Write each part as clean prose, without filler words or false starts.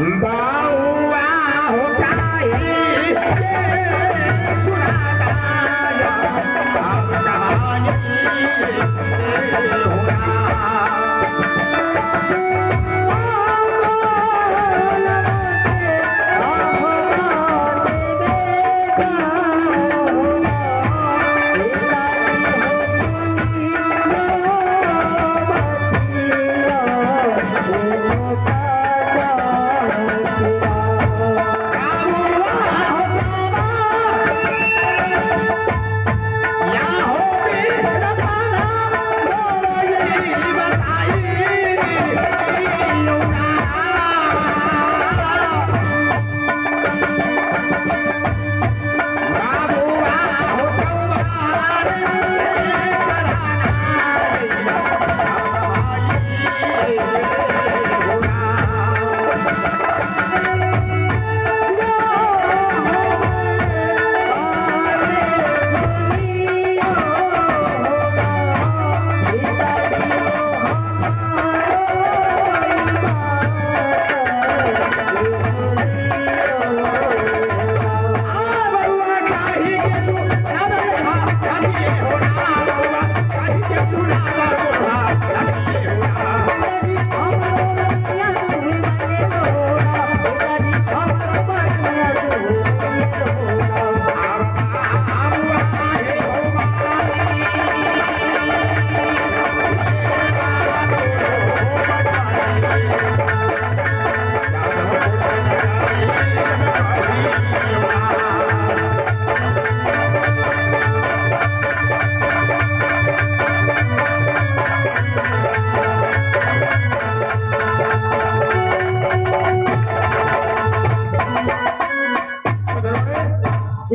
बाहुआ होता है सुनाता अब कहानी होना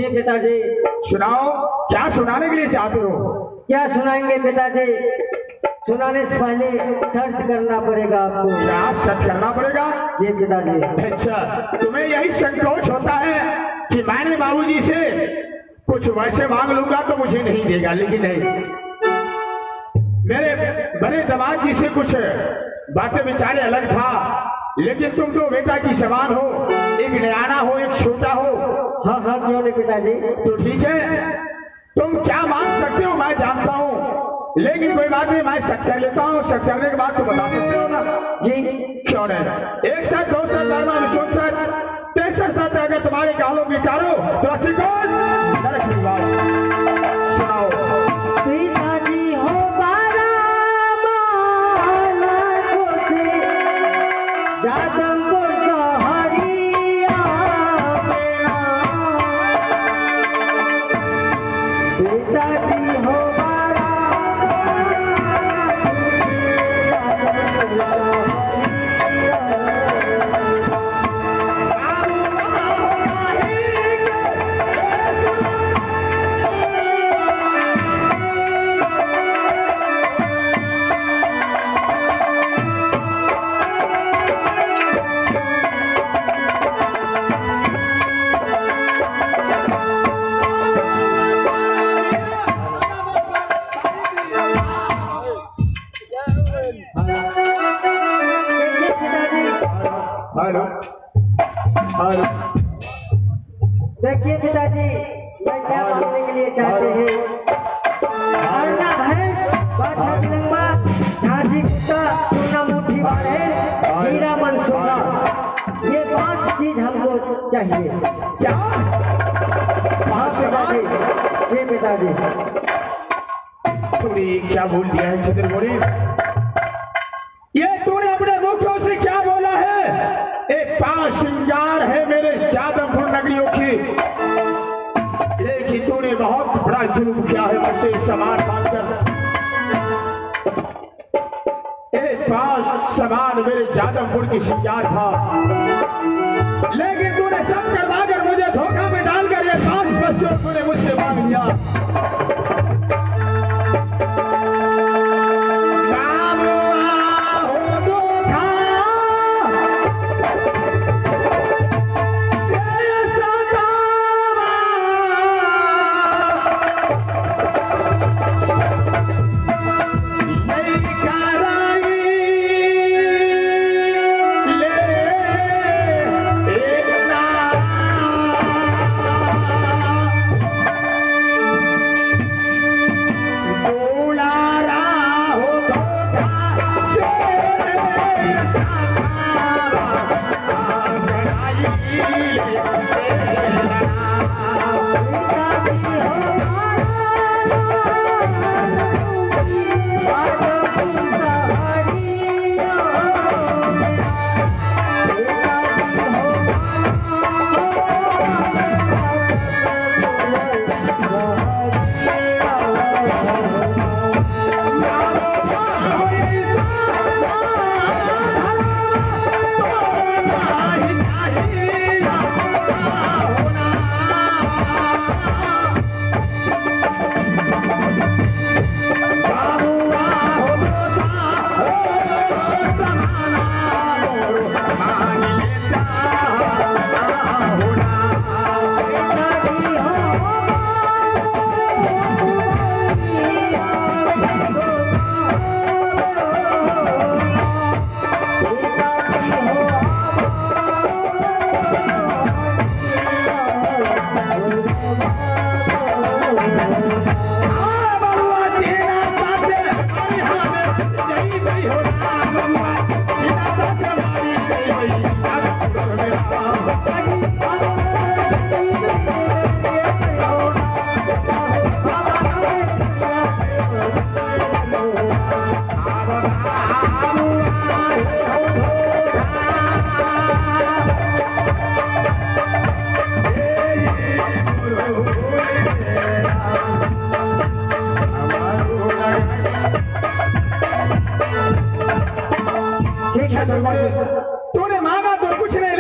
पिताजी। सुनाओ, क्या सुनाने के लिए चाहते हो? क्या सुनाएंगे पिताजी? सुनाने से पहले शर्त करना पड़ेगा आपको। क्या शर्त करना पड़ेगा? जी पिताजी। अच्छा, तुम्हें यही संकोच होता है कि मैंने बाबूजी से कुछ वैसे मांग लूंगा तो मुझे नहीं देगा, लेकिन नहीं, मेरे बड़े दामाद जी से कुछ बातें विचारे अलग था, लेकिन तुम तो बेटा की समान हो, एक न्याना हो, एक छोटा हो। हाँ हाँ, क्यों नहीं पिताजी। तो ठीक है, तुम क्या मांग सकते हो मैं जानता हूँ, लेकिन कोई बात नहीं, मैं शक कर लेता हूँ। शक करने के बाद तो बता सकते हो ना? जी। क्यों नहीं? 1 7 2 7 12 विशोध 63 7 अगर तुम्हारे कालों की कारो तो अच्छी कौन नरक निवास। सुनाओ। पिताजी हो बारा माना को से जादमपुर सहरिया मेरा। पिताजी हो देखिए पिताजी, मैं क्या मांगने के लिए चाहते हैं? अरना भैंस, बादशाह तिलंगा, झांसी कुत्ता, सोना मुट्ठी बाढ़े, हीरा मन सोना, ये 5 चीज हमको चाहिए। क्या? 5 पिताजी। जी पिताजी। तूने क्या बोल दिया है छत्रगोरी? ये तूने अपने मुखों से क्या बोला है? एक 5 श्रृंगार है मेरे जादवपुर नगरियों की, लेकिन तूने बहुत बड़ा जुल्म किया है मुझसे सामान मांगकर। एक 5 सामान मेरे जादवपुर की श्रृंगार था, लेकिन तूने सब करवा कर मुझे धोखा में डालकर ये 5 वस्तुओं तूने मुझसे मांग लिया।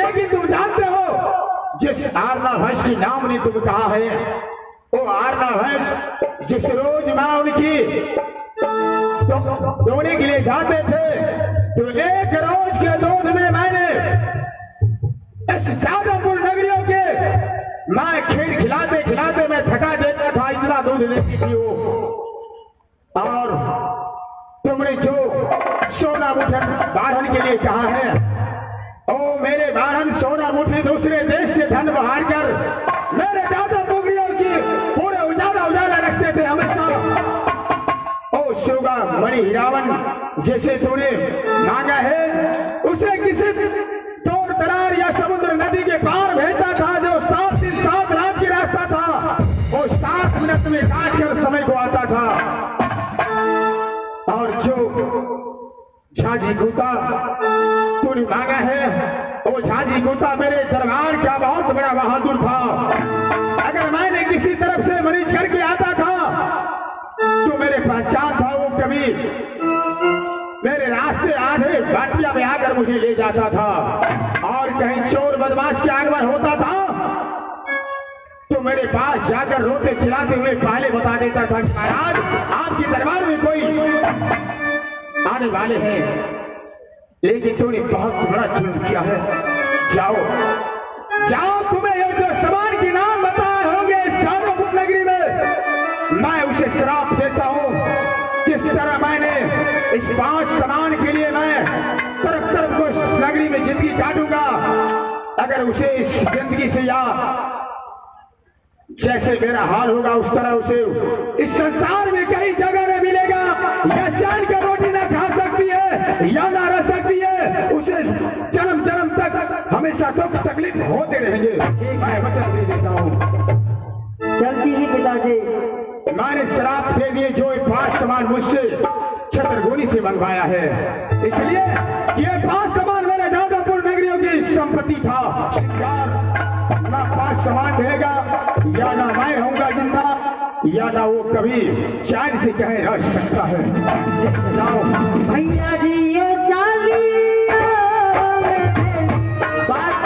लेकिन तुम जानते हो जिस आर्नाभैंस की नाम ने तुम कहा है, वो आर्नाभैंस जिस रोज मां उनकी तो धोने के लिए जाते थे, तो एक रोज के दूध में मैंने इस जादवपुर नगरियों के मैं खीर खिलाते खिलाते मैं थका देता था, इतना दूध देती थी वो। और तुमने जो सोना मुठन बारहन के लिए कहा है, ओ मेरे बारहन सोना मुठी दूसरे देश से धन बहार कर मेरे दादा पुगड़ियों की पूरे उजाला उजाला रखते थे हमेशा। ओ शिवगा मणि हीरावन जैसे तूने मांगा है, उसे किसी तोड़ तरार या समुद्र नदी के पार भेजता था, जो 7 दिन 7 रात की रास्ता था, वो 7 मिनट में काट कर समय को आता था। और जो झांझी कूता तूने मांगा है, वो झांझी कूता मेरे दरबार का बहुत बड़ा बहादुर था। अगर मैंने किसी तरफ से मरीज करके आता था तो मेरे पहचान था, वो कभी मेरे रास्ते आधे बाटिया में आकर मुझे ले जाता था। और कहीं चोर बदमाश के आगमन होता था तो मेरे पास जाकर रोते चिल्लाते हुए पहले बता देता था कि महाराज आपके दरबार में कोई आने वाले हैं। लेकिन तूने बहुत बड़ा जुल्म किया है, जाओ जाओ, तुम्हें ये जो सामान के नाम बताए होंगे जादवपुर नगरी में, मैं उसे श्राप देता हूं। जिस तरह मैंने इस 5 सामान के लिए मैं तरफ तरफ को इस नगरी में जिंदगी काटूंगा, अगर उसे इस जिंदगी से या जैसे मेरा हाल होगा उस तरह उसे इस संसार में कहीं जगह नहीं मिलेगा, या चैन का रोटी ना खा सकती है या ना रह सकती है, उसे जन्म जन्म तक हमेशा दुख तकलीफ होते रहेंगे। मैं वचन दे देता हूँ। जल्दी ही पिताजी। मैंने श्राप दे दिए जो 5 सामान मुझसे छतरगोनी से मंगवाया है, इसलिए ये 5 सामान मेरे जादवपुर नगरियों की संपत्ति था। श्रृंगार ना 5 सामान रहेगा, या ना मैं रहूंगा जिंदा, या ना वो कभी चैन से कहे रह सकता है। जाओ भैया जी ये चालिया बात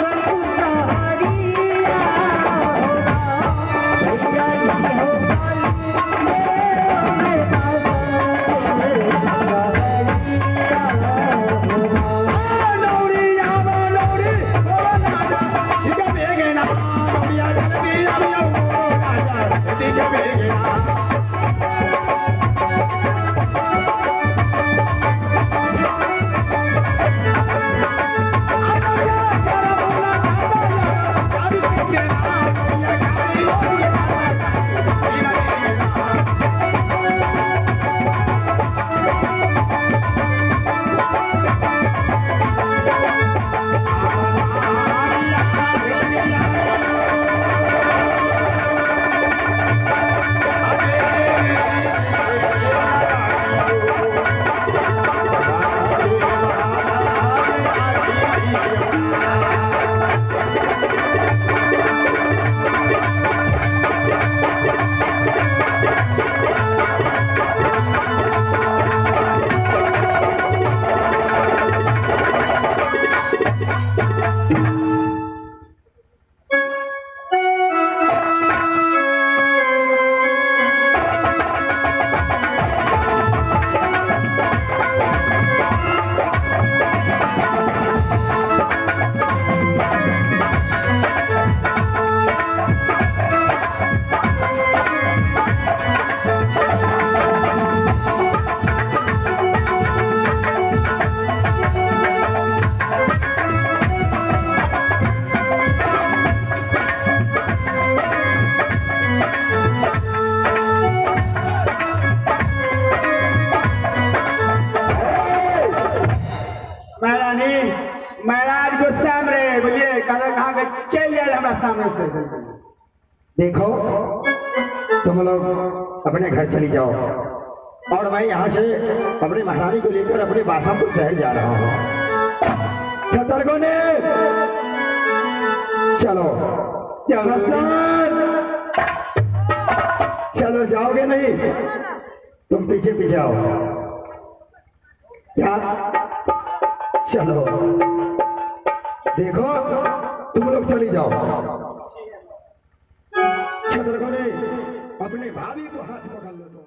महाराज गुस्सा में रहे, बोलिए कहाँ के चल जाए हमारे सामने से। देखो तुम लोग अपने घर चली जाओ और मैं यहाँ से अपनी महारानी को लेकर अपने बासापुर शहर जा रहा हूँ। छतरगोने चलो चलो, जाओगे नहीं? तुम पीछे पीछे आओ। क्या? चलो देखो तुम लोग चली जाओ। छत्रगढ़ अपने भाभी को हाथ पकड़ लो।